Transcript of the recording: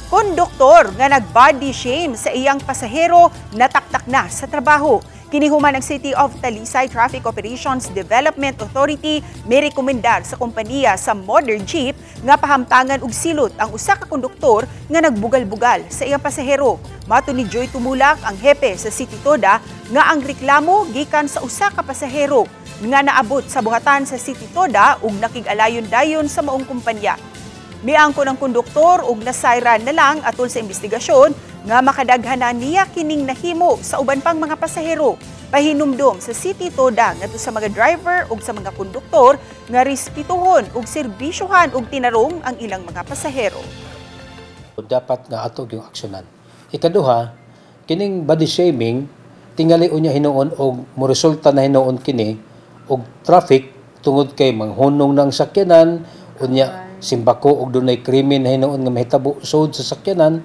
Konduktor nga nag-body shame sa iyang pasahero nataktak na sa trabaho. Kinihuman ng City of Talisay Traffic Operations Development Authority may rekomendar sa kompanya sa modern jeep nga pahamtangan og silot ang usa ka konduktor nga nagbugal-bugal sa iyang pasahero. Mato ni Joy Tumulak, ang hepe sa City Toda, nga ang reklamo gikan sa usa ka pasahero nga naabot sa buhatan sa City Toda ug nakig-alayon-dayon sa maong kumpanya. Miangko ng konduktor ug nasayran na lang atol sa investigasyon nga makadaghanan niya kining nahimo sa uban pang mga pasahero. Pahinumdom sa City Toda ngadto sa mga driver ug sa mga konduktor nga respetuhon ug serbisyohan ug tinarong ang ilang mga pasahero. Dapat nga atog yung aksyonan. Ikaduha, kining body shaming tingali unya hinuon og moresulta na hinuon kini og traffic tungod kay manghunong ng sakyanan unya simbako og dunay krimen na hinuon nga mahitabo sud sa sakyanan.